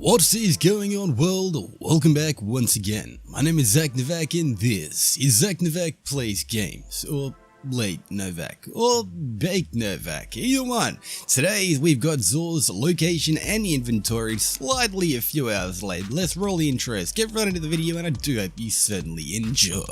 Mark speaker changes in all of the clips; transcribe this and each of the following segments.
Speaker 1: What is going on, world? Welcome back once again. My name is ZacNovak and this is ZacNovak Plays Games, or Late Novak, or Baked Novak, either one. Today we've got XUR'S Location and Inventory, slightly a few hours late. Let's roll the intros, get right into the video, and I do hope you certainly enjoy.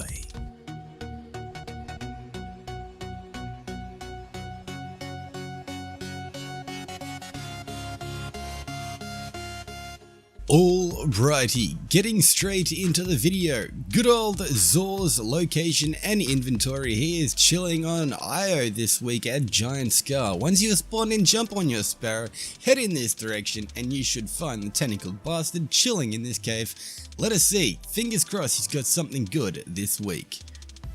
Speaker 1: Alrighty, getting straight into the video. Good old XUR'S Location and Inventory. He is chilling on IO this week at Giant Scar. Once you spawn in, jump on your sparrow, head in this direction, and you should find the tentacled bastard chilling in this cave. Let us see. Fingers crossed he's got something good this week.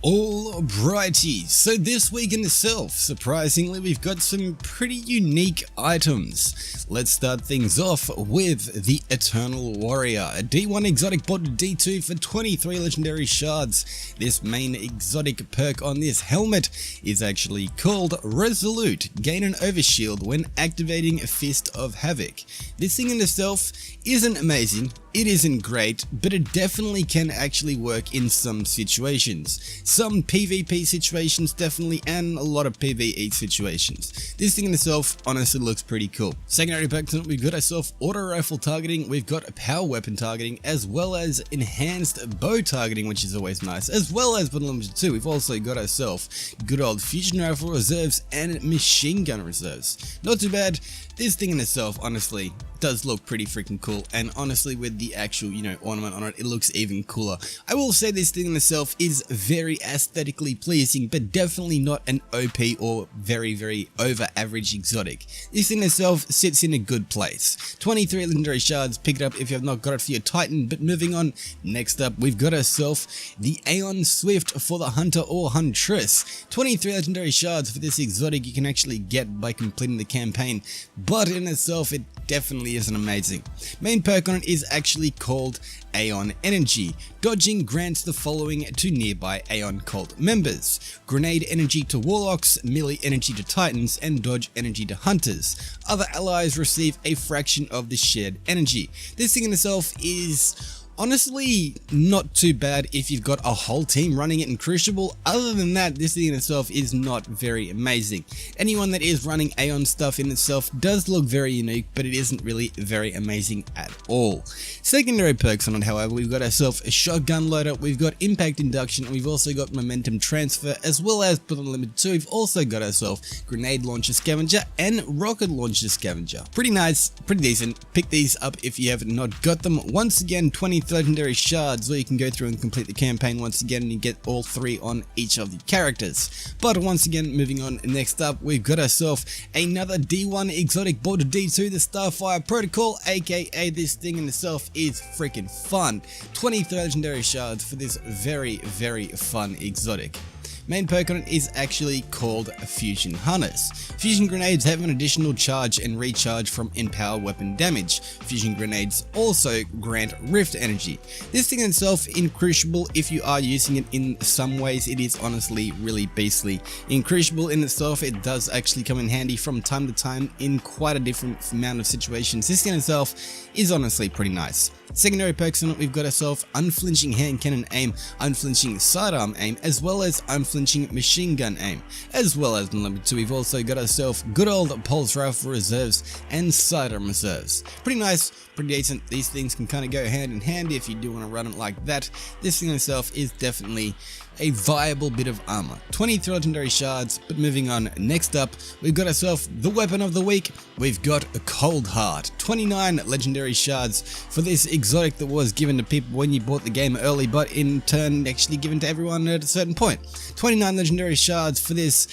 Speaker 1: Alrighty, so this week in itself, surprisingly, we've got some pretty unique items. Let's start things off with the Eternal Warrior, a D1 exotic bot to D2 for 23 legendary shards. This main exotic perk on this helmet is actually called Resolute. Gain an overshield when activating Fist of Havoc. This thing in itself isn't amazing, it isn't great, but it definitely can actually work in some situations. Some PvP situations definitely, and a lot of PvE situations. This thing in itself honestly looks pretty cool. Secondary perks, we've got ourselves auto rifle targeting, we've got power weapon targeting, as well as enhanced bow targeting, which is always nice, as well as bottle number 2, we've also got ourselves good old fusion rifle reserves and machine gun reserves. Not too bad. This thing in itself honestly does look pretty freaking cool, and honestly with the actual, ornament on it, it looks even cooler. I will say this thing in itself is very aesthetically pleasing, but definitely not an OP or very over average exotic. This thing in itself sits in a good place. 23 legendary shards, pick it up if you have not got it for your Titan. But moving on, next up we've got ourselves the Aeon Swift for the Hunter or Huntress. 23 legendary shards for this exotic you can actually get by completing the campaign, but in itself it definitely isn't amazing. Main perk on it is actually called Aeon Energy. Dodging grants the following to nearby Aeon Cult members: Grenade Energy to Warlocks, Melee Energy to Titans, and Dodge Energy to Hunters. Other allies receive a fraction of the shared energy. This thing in itself is honestly not too bad if you've got a whole team running it in Crucible. Other than that, this thing in itself is not very amazing. Anyone that is running Aeon stuff in itself does look very unique, but it isn't really very amazing at all. Secondary perks on it, however, we've got ourselves a shotgun loader, we've got impact induction, and we've also got momentum transfer, as well as put on limit 2, we've also got ourselves grenade launcher scavenger and rocket launcher scavenger. Pretty nice, pretty decent. Pick these up if you have not got them. Once again, 20 legendary shards, where you can go through and complete the campaign once again, and you get all 3 on each of the characters. But once again, moving on, next up we've got ourselves another D1 exotic bot to D2, the Starfire Protocol, aka this thing in itself is freaking fun. 23 legendary shards for this very fun exotic. Main perk on it is actually called Fusion Harness. Fusion grenades have an additional charge and recharge from Empower weapon damage. Fusion grenades also grant Rift energy. This thing in itself in Crucible, if you are using it in some ways, it is honestly really beastly. In Crucible in itself, it does actually come in handy from time to time in quite a different amount of situations. This thing in itself is honestly pretty nice. Secondary perks on it, we've got ourselves unflinching hand cannon aim, unflinching sidearm aim, as well as unflinching machine gun aim. As well as in number 2, we've also got ourselves good old pulse rifle reserves and sidearm reserves. Pretty nice, pretty decent. These things can kind of go hand in hand if you do want to run it like that. This thing itself is definitely a viable bit of armor. 23 legendary shards. But moving on, next up we've got ourselves the weapon of the week. We've got a Cold Heart. 29 legendary shards for this exotic that was given to people when you bought the game early, but in turn actually given to everyone at a certain point. 29 legendary shards for this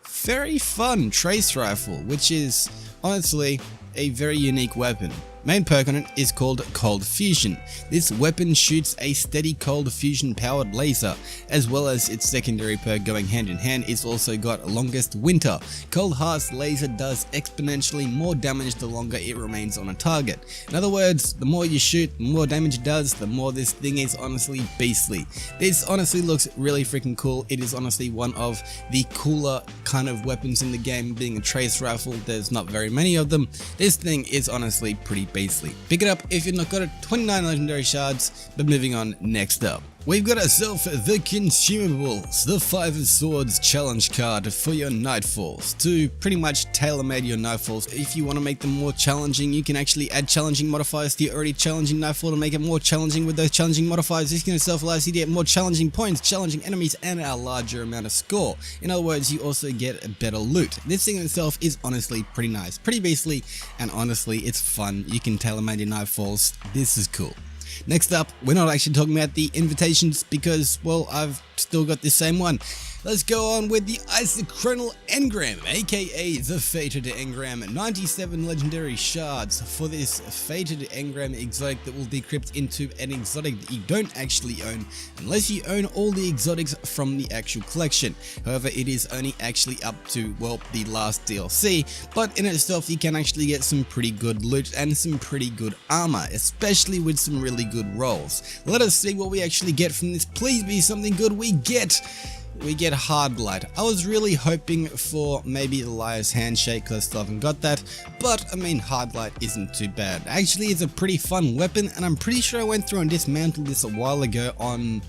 Speaker 1: very fun trace rifle, which is honestly a very unique weapon. Main perk on it is called Cold Fusion. This weapon shoots a steady cold fusion powered laser, as well as its secondary perk going hand in hand. It's also got Longest Winter. Cold Heart's laser does exponentially more damage the longer it remains on a target. In other words, the more you shoot, the more damage it does, the more this thing is honestly beastly. This honestly looks really freaking cool. It is honestly one of the cooler kind of weapons in the game, being a trace rifle. There's not very many of them. This thing is honestly pretty basically. Pick it up if you've not got it, 29 legendary shards, but moving on, next up. We've got ourselves the consumables, the 5 of Swords challenge card for your Nightfalls, to pretty much tailor-made your Nightfalls. If you want to make them more challenging, you can actually add challenging modifiers to your already challenging Nightfall to make it more challenging with those challenging modifiers. This in itself allows you to get more challenging points, challenging enemies, and a larger amount of score. In other words, you also get a better loot. This thing in itself is honestly pretty nice, pretty beastly, and honestly, it's fun. You can tailor-made your Nightfalls. This is cool. Next up, we're not actually talking about the invitations because, well, I've still got the same one. Let's go on with the Isochronal Engram, aka the Fated Engram. 97 legendary shards for this Fated Engram exotic that will decrypt into an exotic that you don't actually own unless you own all the exotics from the actual collection. However, it is only actually up to, well, the last DLC, but in itself you can actually get some pretty good loot and some pretty good armor, especially with some really good rolls. Let us see what we actually get from this. Please be something good. We get Hard Light. I was really hoping for maybe the Liar's Handshake because I still haven't got that, but I mean, Hard Light isn't too bad. Actually, it's a pretty fun weapon, and I'm pretty sure I went through and dismantled this a while ago on,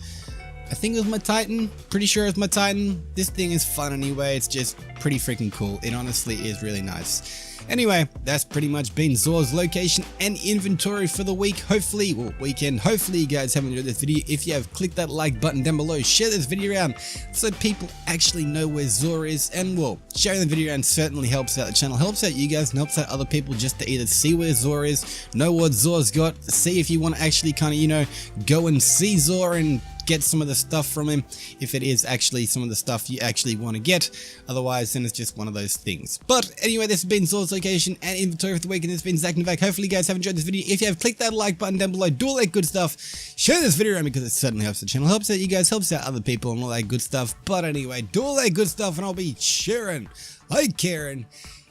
Speaker 1: I think it was my Titan. Pretty sure it's my Titan. This thing is fun anyway. It's just pretty freaking cool. It honestly is really nice. Anyway, that's pretty much been XUR'S location and inventory for the week. Hopefully, well, weekend. Hopefully you guys have enjoyed this video. If you have, click that like button down below. Share this video around so people actually know where XUR is. And well, sharing the video around certainly helps out the channel, helps out you guys, and helps out other people just to either see where XUR is, know what XUR's got, see if you want to actually kind of, you know, go and see XUR and get some of the stuff from him, if it is actually some of the stuff you actually want to get. Otherwise, then it's just one of those things. But anyway, this has been XUR'S location and inventory for the week, and this has been ZacNovak. Hopefully you guys have enjoyed this video. If you have, click that like button down below, do all that good stuff, share this video around because it certainly helps the channel, helps out you guys, helps out other people and all that good stuff. But anyway, do all that good stuff and I'll be cheering like Karen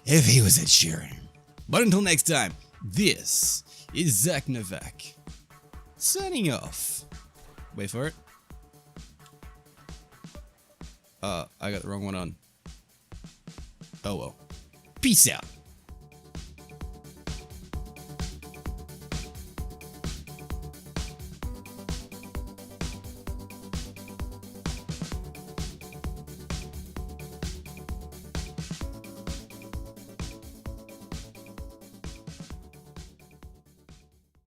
Speaker 1: if he was at Sheeran. But until next time, this is ZacNovak signing off. Wait for it. I got the wrong one on. Oh well. Peace out.